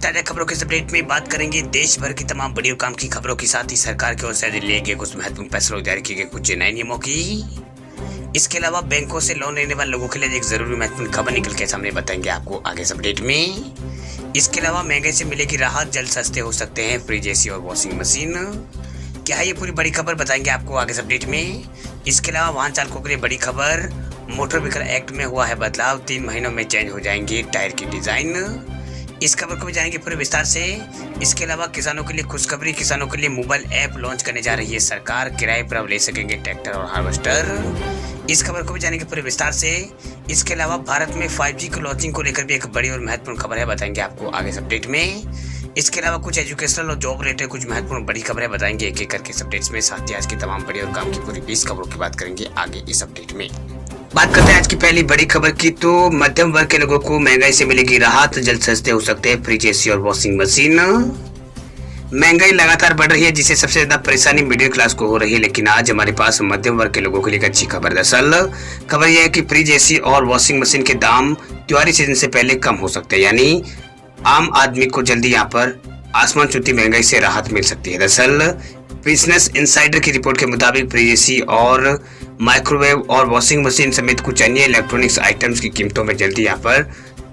ताजा खबरों के अपडेट में बात करेंगे देश भर की तमाम बड़ी और काम की खबरों के साथ ही सरकार की ओर से लिए गए कुछ महत्वपूर्ण फैसलों जारी किए गए कुछ नए नियमों की। इसके अलावा बैंकों से लोन लेने वाले लोगों के लिए एक जरूरी महत्वपूर्ण खबर निकल के सामने बताएंगे आपको आगे इस अपडेट में। इसके अलावा महंगाई से मिलेगी राहत, जल्द सस्ते हो सकते हैं फ्रिज, एसी और वॉशिंग मशीन। क्या है ये पूरी बड़ी खबर बताएंगे आपको आगे इस अपडेट में। इसके अलावा वाहन चालकों के लिए बड़ी खबर, मोटर व्हीकल एक्ट में हुआ है बदलाव, 3 महीनों में चेंज हो जाएंगे टायर की डिजाइन। इस खबर को भी जानेंगे पूरे विस्तार से। इसके अलावा किसानों के लिए खुशखबरी, किसानों के लिए मोबाइल ऐप लॉन्च करने जा रही है सरकार, किराए पर अब ले सकेंगे ट्रैक्टर और हार्वेस्टर। इस खबर को भी जानेंगे पूरे विस्तार से। इसके अलावा भारत में 5G को लॉन्चिंग को लेकर भी एक बड़ी और महत्वपूर्ण खबर है, बताएंगे आपको आगे इस अपडेट में। इसके अलावा कुछ एजुकेशनल और जॉब रिलेटेड कुछ महत्वपूर्ण बड़ी खबरें बताएंगे एक एक करके इस अपडेट्स में। साथ ही आज की तमाम बड़ी और काम की पूरी 20 खबरों की बात करेंगे आगे इस अपडेट में। बात करते हैं आज की पहली बड़ी खबर की, तो मध्यम वर्ग के लोगों को महंगाई से मिलेगी राहत, जल्द सस्ते हो सकते हैं फ्रिज, एसी और वॉशिंग मशीन। महंगाई लगातार बढ़ रही है जिससे सबसे ज्यादा परेशानी मिडिल क्लास को हो रही है, लेकिन आज हमारे पास मध्यम वर्ग के लोगों के लिए एक अच्छी खबर। दरअसल खबर यह है कि फ्रिज, एसी और वॉशिंग मशीन के दाम त्योहारी सीजन से पहले कम हो सकते हैं, यानी आम आदमी को जल्दी यहाँ पर आसमान छूती महंगाई से राहत मिल सकती है। दरअसल बिजनेस इनसाइडर की रिपोर्ट के मुताबिक फ्रिज, एसी और माइक्रोवेव और वॉशिंग मशीन समेत कुछ अन्य इलेक्ट्रॉनिक्स आइटम्स की कीमतों में जल्दी यहाँ पर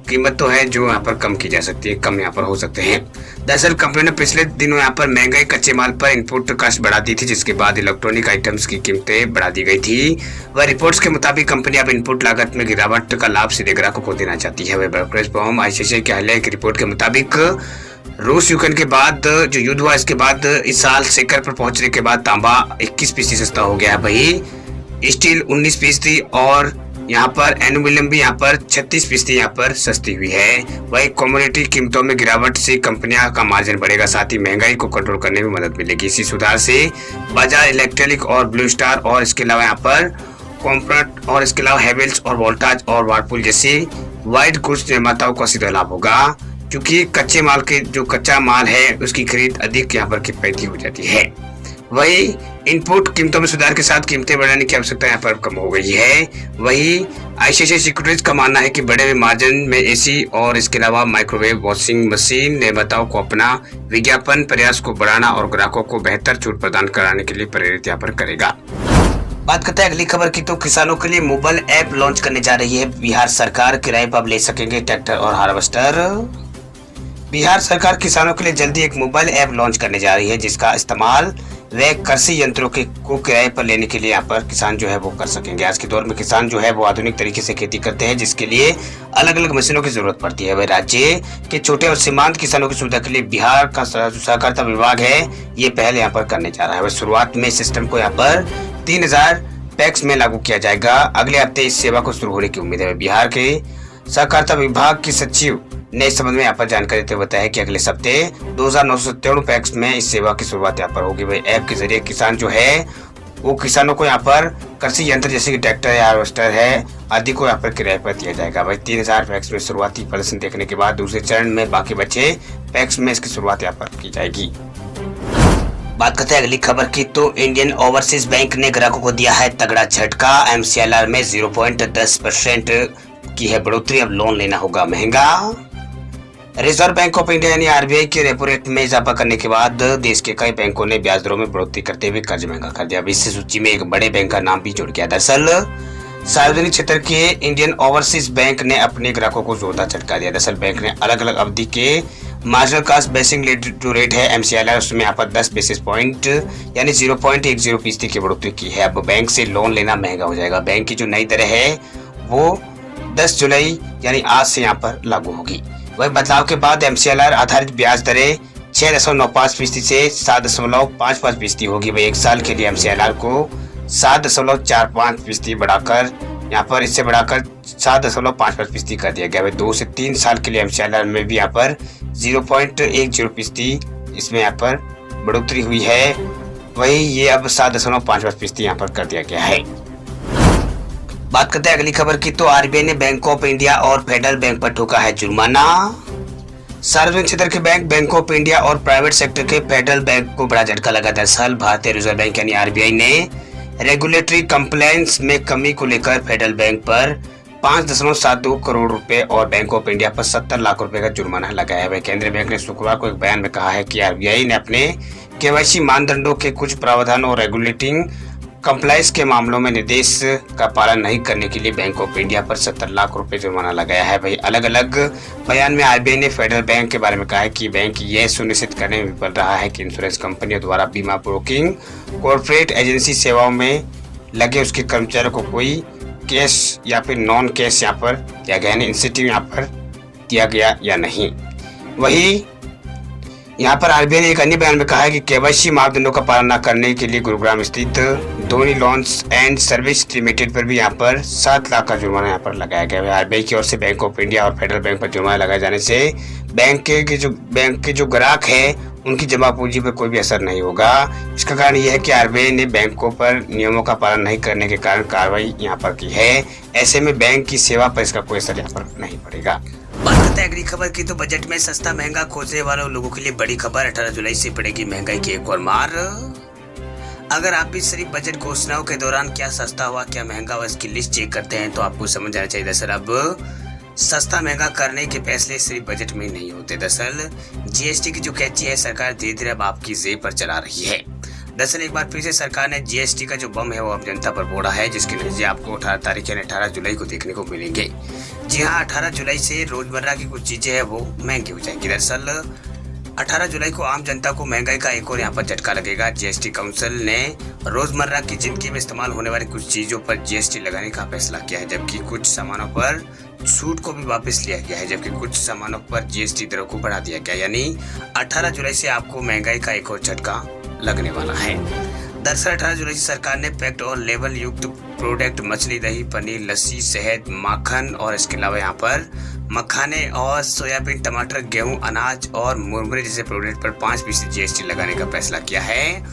कीमत तो है जो यहाँ पर कम की जा सकती है, कम यहाँ पर हो सकते हैं। दरअसल कंपनी ने पिछले दिनों यहाँ पर महंगाई कच्चे माल पर इनपुट कॉस्ट बढ़ा दी थी, जिसके बाद इलेक्ट्रॉनिक आइटम्स की कीमतें बढ़ा दी गई थी। वह रिपोर्ट्स के मुताबिक कंपनी अब इनपुट लागत में गिरावट का लाभ सीधे ग्राहकों को देना चाहती है। वह ब्रोकरेज फर्म आईसीआईसीआई के हालिया की रिपोर्ट के मुताबिक रूस यूक्रेन के बाद जो युद्ध हुआ, इसके बाद इस साल शिखर पर पहुंचने के बाद तांबा 21% सस्ता हो गया है, वही स्टील 19% और यहाँ पर एल्यूमिनियम भी यहाँ पर 36% यहाँ पर सस्ती हुई है। वही कमोडिटी कीमतों में गिरावट से कंपनियां का मार्जिन बढ़ेगा, साथ ही महंगाई को कंट्रोल करने में मदद मिलेगी। इसी सुधार से बजाज इलेक्ट्रिक और ब्लू स्टार और इसके अलावा यहाँ पर कॉम्फर्ट और इसके अलावा हेवेल्स और वोल्टाज और वारपूल जैसे वाइड गुड्स निर्माताओं को सीधा लाभ होगा, क्योंकि कच्चे माल के जो कच्चा माल है उसकी खरीद अधिक यहाँ पर किफायती हो जाती है। वही इनपुट कीमतों में सुधार के साथ कीमतें बढ़ाने की आवश्यकता यहाँ पर कम हो गई है। वही आईसीआईसीआई सिक्योरिटीज का मानना है कि बढ़े हुए मार्जिन में एसी और इसके अलावा माइक्रोवेव वॉशिंग मशीन निर्माताओं को अपना विज्ञापन प्रयास को बढ़ाना और ग्राहकों को बेहतर छूट प्रदान कराने के लिए प्रेरित यहाँ पर करेगा। बात करते हैं अगली खबर की, तो किसानों के लिए मोबाइल ऐप लॉन्च करने जा रही है बिहार सरकार, किराए पर अब ले सकेंगे ट्रैक्टर और हार्वेस्टर। बिहार सरकार किसानों के लिए जल्दी एक मोबाइल ऐप लॉन्च करने जा रही है, जिसका इस्तेमाल वे कृषि यंत्रों को किराए पर लेने के लिए यहाँ पर किसान जो है वो कर सकेंगे। आज के दौर में किसान जो है वो आधुनिक तरीके से खेती करते हैं, जिसके लिए अलग अलग मशीनों की जरूरत पड़ती है। वह राज्य के छोटे और सीमांत किसानों की सुविधा के लिए बिहार का सहकारिता विभाग है ये पहल यहाँ पर करने जा रहा है। वह शुरुआत में सिस्टम को यहाँ पर 3000 पैक्स में लागू किया जाएगा। अगले हफ्ते इस सेवा को शुरू होने की उम्मीद है। बिहार के सहकारिता विभाग की सचिव ने इस संबंध में यहाँ पर जानकारी देते हुए बताया कि अगले हफ्ते 2997 पैक्स में इस सेवा की शुरुआत यहाँ पर होगी। वही ऐप के जरिए किसान जो है वो किसानों को यहाँ पर कृषि यंत्र जैसे कि ट्रैक्टर या हार्वेस्टर है आदि को यहाँ पर किराए पर दिया जाएगा। वही 3000 पैक्स में शुरुआती प्रदर्शन देखने के बाद दूसरे चरण में बाकी बचे पैक्स में इसकी शुरुआत यहाँ पर की जाएगी। बात करते हैं अगली खबर की, तो इंडियन ओवरसीज बैंक ने ग्राहकों को दिया है तगड़ा झटका। MCLR में 0.10% की है बढ़ोतरी, अब लोन लेना होगा महंगा। रिजर्व बैंक ऑफ इंडिया यानी आरबीआई के रेपो रेट में इजाफा करने के बाद देश के कई बैंकों ने ब्याज दरों में बढ़ोतरी करते हुए कर्ज महंगा कर दिया। अब इस सूची में एक बड़े बैंक का नाम भी जुड़ गया। दरअसल सार्वजनिक क्षेत्र के इंडियन ओवरसीज बैंक ने अपने ग्राहकों को जोरदार झटका दिया। दरअसल बैंक ने अलग अलग अवधि के मार्जिनल कॉस्ट बेसिक जो रेट है MCLR, उसमें यहाँ पर 10 बेसिस पॉइंट यानी 0.10% की बढ़ोतरी की है। अब बैंक से लोन लेना महंगा हो जाएगा। बैंक की जो नई दरें है वो 10 जुलाई यानी आज से यहाँ पर लागू होगी। वही बदलाव के बाद MCLR आधारित ब्याज दरें 6.95% से 7.55% होगी। वही एक साल के लिए MCLR को 7.45% बढ़ाकर यहाँ पर इससे बढ़ाकर 7.55% कर दिया गया है। 2 से 3 साल के लिए MCLR में भी यहाँ पर 0.10% इसमें यहाँ पर बढ़ोतरी हुई है। वही ये अब 7.55% यहाँ पर कर दिया गया है। बात करते हैं अगली खबर की, तो आरबीआई ने बैंक ऑफ इंडिया और फेडरल बैंक पर ठोका है जुर्माना। सार्वजनिक क्षेत्र के बैंक ऑफ इंडिया और प्राइवेट सेक्टर के फेडरल बैंक को बड़ा झटका लगा। दरअसल भारतीय रिजर्व बैंक यानी आरबीआई ने रेगुलेटरी कंप्लायंस में कमी को लेकर फेडरल बैंक पर 5.72 करोड़ रुपए और बैंक ऑफ इंडिया पर 70 लाख रुपए का जुर्माना लगाया है। केंद्रीय बैंक ने शुक्रवार को एक बयान में कहा है कि आरबीआई ने अपने केवाईसी मानदंडों के कुछ प्रावधान और रेगुलेटिंग कंप्लायंस के मामलों में निर्देश का पालन नहीं करने के लिए बैंक ऑफ इंडिया पर 70 लाख रुपए जुर्माना लगाया है। भाई अलग अलग बयान में आरबीआई ने फेडरल बैंक के बारे में कहा है कि बैंक यह सुनिश्चित करने में विफल रहा है कि इंश्योरेंस कंपनियों द्वारा बीमा ब्रोकिंग कॉर्पोरेट एजेंसी सेवाओं में लगे उसके कर्मचारियों को कोई कैश या फिर नॉन कैश यहाँ पर दिया गया, इंसेंटिव यहाँ पर दिया गया या नहीं। वही यहाँ पर आरबीआई ने एक अन्य बयान में कहा है कि केवाईसी मापदंडों का पालन न करने के लिए गुरुग्राम स्थित Dhoni loans and service limited पर भी यहाँ पर 7 लाख का जुर्माना यहाँ पर लगाया गया है। आरबीआई की ओर से बैंक ऑफ इंडिया और फेडरल बैंक पर जुर्माना लगाए जाने से बैंक के जो ग्राहक है उनकी जमा पूंजी पर कोई भी असर नहीं होगा। इसका कारण यह है कि आरबीआई ने बैंकों पर नियमों का पालन नहीं करने के कारण कार्रवाई यहाँ पर की है। ऐसे में बैंक की सेवा पर इसका कोई असर यहाँ पर नहीं पड़ेगा। बात करते हैं अगली खबर की, तो बजट में सस्ता महंगा खोजने वालों लोगों के लिए बड़ी खबर। 18 जुलाई से पड़ेगी महंगाई की एक और मार। अगर आप भी सिर्फ बजट घोषणाओं के दौरान क्या सस्ता हुआ क्या महंगा हुआ इसकी लिस्ट चेक करते हैं तो आपको समझ आना चाहिए। दरअसल अब सस्ता महंगा करने के फैसले सिर्फ बजट में नहीं होते। दरअसल जीएसटी की जो कैची है सरकार धीरे धीरे अब आपकी जेब पर चला रही है। दरअसल एक बार फिर से सरकार ने जीएसटी का जो बम है वो अब जनता पर फोड़ा है, जिसके नतीजे आपको 18 तारीख यानी 18 जुलाई को देखने को मिलेंगे। जी हाँ, 18 जुलाई से रोजमर्रा की कुछ चीजें हैं वो महंगी हो जाएंगी। दरअसल 18 जुलाई को आम जनता को महंगाई का एक और यहाँ पर झटका लगेगा। जीएसटी काउंसिल ने रोजमर्रा की जिंदगी में इस्तेमाल होने वाली कुछ चीजों पर जीएसटी लगाने का फैसला किया है, जबकि कुछ सामानों पर छूट को भी वापस लिया गया है, जबकि कुछ सामानों पर जीएसटी दरों को बढ़ा दिया गया। यानी 18 जुलाई से आपको महंगाई का एक और झटका लगने वाला है। दरअसल 18 जुलाई से सरकार ने पैक्ड और लेबल युक्त प्रोडक्ट मछली, दही, पनीर, लस्सी, शहद, माखन और इसके अलावा यहाँ पर मखाने और सोयाबीन, टमाटर, गेहूं, अनाज और मुरमुरे जैसे प्रोडक्ट पर 5% जीएसटी लगाने का फैसला किया है।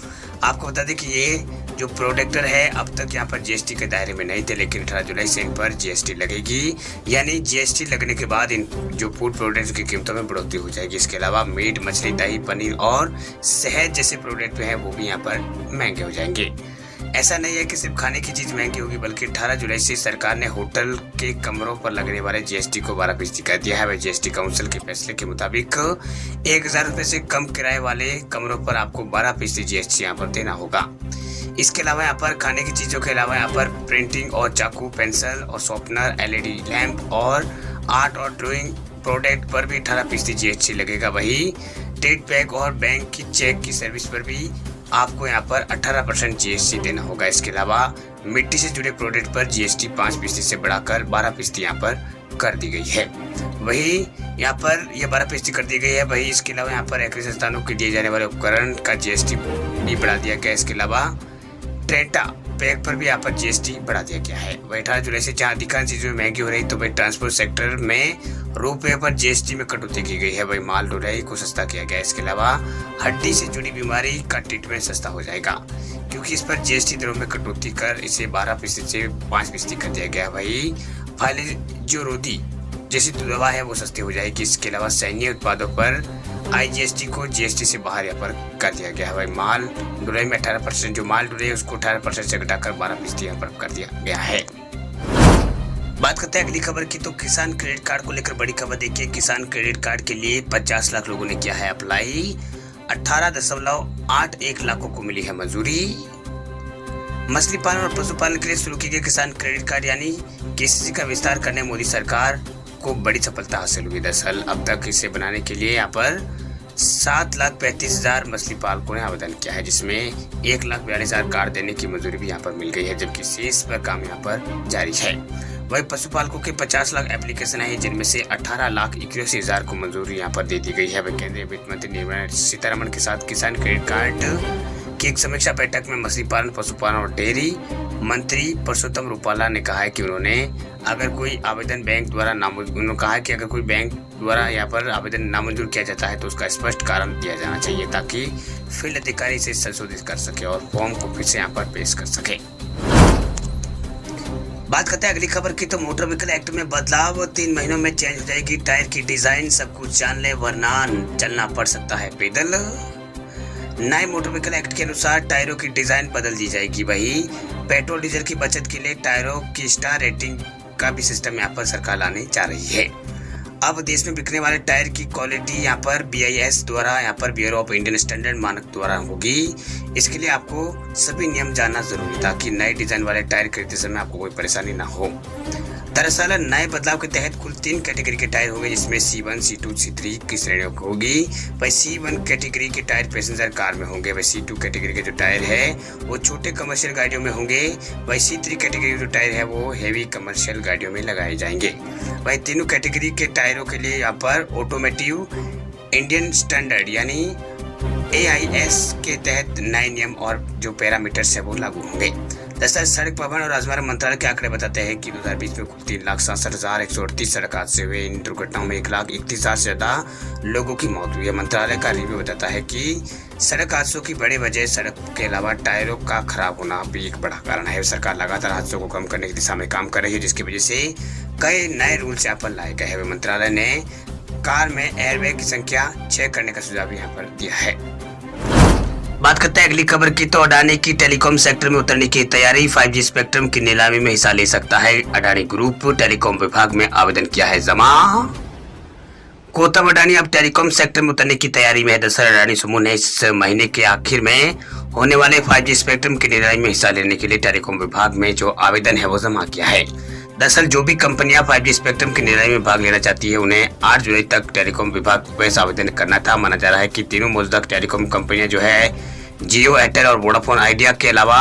आपको बता दें कि ये जो प्रोडक्टर है अब तक यहाँ पर जीएसटी के दायरे में नहीं थे, लेकिन 18 जुलाई से इन पर जीएसटी लगेगी। यानी जीएसटी लगने के बाद इन जो फूड प्रोडक्ट की कीमतों में बढ़ोतरी हो जाएगी। इसके अलावा मीट, मछली, दही, पनीर और शहद जैसे प्रोडक्ट हैं वो भी यहाँ पर महंगे हो जाएंगे। ऐसा नहीं है कि सिर्फ खाने की चीज महंगी होगी, बल्कि 18 जुलाई से सरकार ने होटल के कमरों पर लगने वाले जीएसटी को 12% कर दिया है। वह जीएसटी काउंसिल के फैसले के मुताबिक 1000 रुपए से कम किराए वाले कमरों पर आपको 12% जीएसटी यहाँ पर देना होगा। इसके अलावा यहाँ पर खाने की चीजों के अलावा यहाँ पर प्रिंटिंग और चाकू, पेंसिल और शॉर्पनर, एलईडी लैंप और आर्ट और ड्राइंग प्रोडक्ट पर भी 18% जीएसटी लगेगा। वही ट्रेड पैक और बैंक की चेक की सर्विस पर भी आपको यहाँ पर 18% जीएसटी देना होगा। इसके अलावा मिट्टी से जुड़े प्रोडक्ट पर जीएसटी 5% से बढ़ाकर 12% यहाँ पर कर दी गई है। वही यहाँ पर यह 12% कर दी गई है। वही इसके अलावा यहाँ पर कृषि संस्थानों के दिए जाने वाले उपकरण का जीएसटी भी बढ़ा दिया गया। इसके अलावा ट्रेंटा पैक पर भी यहाँ पर जीएसटी बढ़ा दिया गया है। वही 18 जुलाई से जहाँ अधिकांश चीजों में महंगी हो रही तो वही ट्रांसपोर्ट सेक्टर में रुपये पर जीएसटी में कटौती की गई है। वही माल ढुलाई को सस्ता किया गया है। इसके अलावा हड्डी से जुड़ी बीमारी का ट्रीटमेंट सस्ता हो जाएगा, क्योंकि इस पर जीएसटी दरों में कटौती कर इसे 12% से 5% कर दिया गया। वही फाइलेरियोरोधी जैसी दवा है वो सस्ती हो जाएगी। इसके अलावा सैन्य उत्पादों पर आईजीएसटी को जीएसटी से बाहर यहाँ पर कर दिया गया है। वही माल ढुलाई में 18%, जो माल ढुलाई है उसको 18% से घटाकर 12% यहाँ पर कर दिया गया है। बात करते हैं अगली खबर की, तो किसान क्रेडिट कार्ड को लेकर बड़ी खबर देखिए। किसान क्रेडिट कार्ड के लिए 50 लाख लोगों ने किया है अप्लाई। 18.81 लाखों को मिली है मंजूरी। मछली पालन और पशुपालन के लिए शुरू किए गए किसान क्रेडिट कार्ड यानी केसीसी का विस्तार करने मोदी सरकार को बड़ी सफलता हासिल हुई। दरअसल अब तक इसे बनाने के लिए यहाँ पर 7,35,000 मछली पालकों ने आवेदन किया है, जिसमें 1,42,000 कार्ड देने की मंजूरी भी यहाँ पर मिल गई है, जबकि शेष पर काम यहाँ पर जारी है। वही पशुपालकों के 50 लाख एप्लीकेशन है, जिनमें से 18,81,000 को मंजूरी यहाँ पर दे दी गई है। वह केंद्रीय वित्त मंत्री निर्मला सीतारमण के साथ किसान क्रेडिट कार्ड की एक समीक्षा बैठक में मछली पालन, पशुपालन और डेयरी मंत्री परसोत्तम रूपाला ने कहा है कि उन्होंने अगर कोई आवेदन बैंक द्वारा उन्होंने कहा कि अगर कोई बैंक द्वारा यहाँ पर आवेदन नामंजूर किया जाता है तो उसका स्पष्ट कारण दिया जाना चाहिए, ताकि फील्ड अधिकारी इसे संशोधित कर सके और फॉर्म को फिर से यहाँ पर पेश कर सके। बात करते हैं अगली खबर की, तो मोटर व्हीकल एक्ट में बदलाव, 3 महीनों में चेंज हो जाएगी टायर की डिजाइन। सब कुछ जान ले वरना चलना पड़ सकता है पैदल। नए मोटर व्हीकल एक्ट के अनुसार टायरों की डिजाइन बदल दी जाएगी। वही पेट्रोल डीजल की बचत के लिए टायरों की स्टार रेटिंग का भी सिस्टम यहाँ पर सरकार लाने जा रही है। अब देश में बिकने वाले टायर की क्वालिटी यहाँ पर BIS द्वारा यहाँ पर ब्यूरो ऑफ इंडियन स्टैंडर्ड मानक द्वारा होगी। इसके लिए आपको सभी नियम जानना जरूरी ताकि नए डिजाइन वाले टायर खरीदते समय आपको कोई परेशानी ना हो। दरअसल नए बदलाव के तहत कुल 3 कैटेगरी के टायर होंगे, जिसमें C1, C2, C3 की श्रेणियों की होगी। वही C1 कैटेगरी के टायर पैसेंजर कार में होंगे। वही C2 कैटेगरी के जो टायर है वो छोटे कमर्शियल गाड़ियों में होंगे। वही C3 कैटेगरी के जो टायर है वो हेवी कमर्शियल गाड़ियों में लगाए जाएंगे। वही तीनों कैटेगरी के टायरों के लिए यहाँ पर ऑटोमेटिव इंडियन स्टैंडर्ड यानी AIS के तहत नए नियम और जो पैरामीटर्स है वो लागू होंगे। दरअसल सड़क परिवहन और राजमार्ग मंत्रालय के आंकड़े बताते हैं कि 2020 में कुल 3,67,138 सड़क हादसे हुए। इन दुर्घटनाओं में 1,31,000 से ज्यादा लोगों की मौत हुई है। मंत्रालय का रिव्यू बताता है कि सड़क हादसों की बड़ी वजह सड़क के अलावा टायरों का खराब होना भी एक बड़ा कारण है। सरकार लगातार हादसों को कम करने की दिशा में काम कर रही है, जिसकी वजह से कई नए रूल्स यहाँ पर लाए गए हैं। मंत्रालय ने कार में एयरबैग की संख्या 6 करने का सुझाव यहाँ पर दिया है। बात करते हैं अगली खबर की, तो अडानी की टेलीकॉम सेक्टर में उतरने की तैयारी। 5G स्पेक्ट्रम की नीलामी में हिस्सा ले सकता है अडानी ग्रुप। टेलीकॉम विभाग में आवेदन किया है जमा। गौतम अडानी अब टेलीकॉम सेक्टर में उतरने की तैयारी में है। दरअसल अडानी समूह ने इस महीने के आखिर में होने वाले 5G स्पेक्ट्रम की नीलामी में हिस्सा लेने के लिए टेलीकॉम विभाग में जो आवेदन है वो जमा किया है। दरअसल जो भी कंपनियां 5G स्पेक्ट्रम की नीलामी में भाग लेना चाहती है उन्हें 8 जुलाई तक टेलीकॉम विभाग को वैसा आवेदन करना था। माना जा रहा है कि तीनों मौजूदा टेलीकॉम कंपनियां जो है जियो, एयरटेल और वोडाफोन आइडिया के अलावा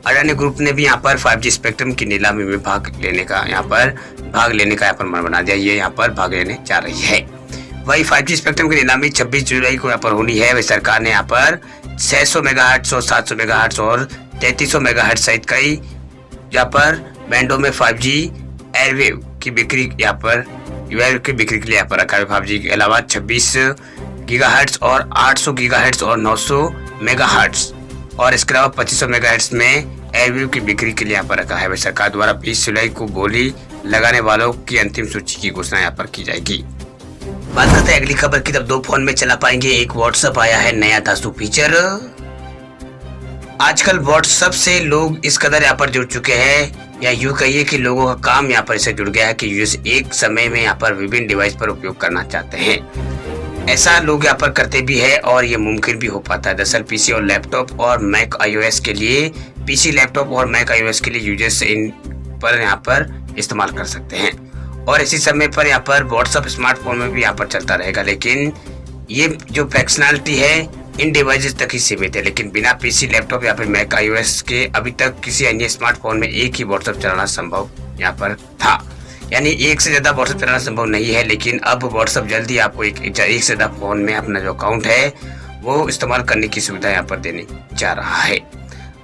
अडानी ग्रुप ने भी यहाँ पर 5G स्पेक्ट्रम की नीलामी में भाग लेने का यहाँ पर मन बना दिया। ये यहाँ पर भाग लेने जा रही है। वही 5G स्पेक्ट्रम की नीलामी 26 जुलाई को यहाँ पर होनी है। वही सरकार ने यहाँ पर 600 मेगाहर्ट्ज और 700 मेगाहर्ट्ज और 3300 मेगाहर्ट्ज सहित कई यहाँ पर बैंडों में 5G एयरवेव की बिक्री के लिए यहाँ पर रखा है। 5G के अलावा 26 गीगाहर्ट्ज और 800 गीगाहर्ट्ज और 900 मेगाहर्ट्ज और इसके अलावा 2500 मेगाहर्ट्ज में एयरवेव की बिक्री के लिए यहाँ पर रखा है। वही सरकार द्वारा 20 जुलाई को बोली लगाने वालों की अंतिम सूची की घोषणा यहाँ पर की जाएगी। बात करते हैं अगली खबर की, तब 2 फोन में चला पाएंगे। एक व्हाट्सएप आया है नया धांसू फीचर। आजकल व्हाट्सएप से लोग इस कदर यहाँ पर जुड़ चुके हैं, या यूं कहिए कि लोगों का काम यहाँ पर इससे जुड़ गया है कि यूजर्स एक समय में यहाँ पर विभिन्न डिवाइस पर उपयोग करना चाहते हैं। ऐसा लोग यहाँ पर करते भी है और ये मुमकिन भी हो पाता है। दरअसल पीसी और लैपटॉप और मैक iOS के लिए यूजर्स इन पर यहाँ पर इस्तेमाल कर सकते हैं और इसी समय पर यहाँ पर व्हाट्सएप स्मार्टफोन में भी यहाँ पर चलता रहेगा। लेकिन ये जो फंक्शनैलिटी है इन डिवाइसेस तक ही सीमित है। लेकिन बिना पीसी, लैपटॉप या फिर मैक iOS के अभी तक किसी अन्य स्मार्टफोन में एक ही व्हाट्सएप चलाना संभव यहाँ पर था, यानी एक से ज्यादा व्हाट्सएप चलाना संभव नहीं है। लेकिन अब व्हाट्सएप जल्दी आपको एक से ज्यादा फोन में अपना जो अकाउंट है वो इस्तेमाल करने की सुविधा यहाँ पर देने जा रहा है।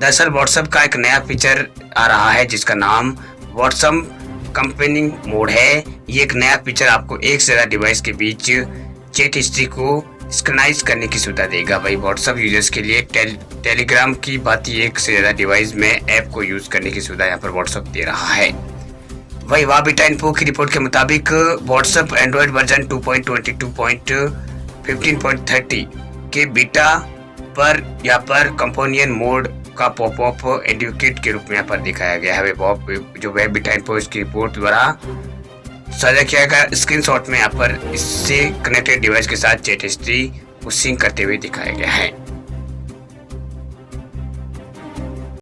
दरअसल व्हाट्सएप का एक नया फीचर आ रहा है जिसका नाम व्हाट्सएप कंपेनिंग मोड है। ये एक नया फीचर आपको एक से ज्यादा डिवाइस के बीच चैट हिस्ट्री को सिंक्रोनाइज करने की सुविधा देगा। वही व्हाट्सएप यूजर्स के लिए टेलीग्राम की भांति एक से ज्यादा डिवाइस में ऐप को यूज करने की सुविधा यहाँ पर व्हाट्सएप दे रहा है। वही वाबीटा इन्फो की रिपोर्ट के मुताबिक व्हाट्सएप एंड्रॉइड वर्जन 2.22.15.30 के बीटा पर यहाँ पर कंपेनियन मोड का पॉपअप एडवोकेट के रूप में यहाँ पर दिखाया गया है। जो वाबीटा इन्फो इसकी रिपोर्ट द्वारा साझा किया गया स्क्रीनशॉट में यहाँ पर इससे कनेक्टेड डिवाइस के साथ चैट हिस्ट्री को सिंक करते हुए दिखाया गया है।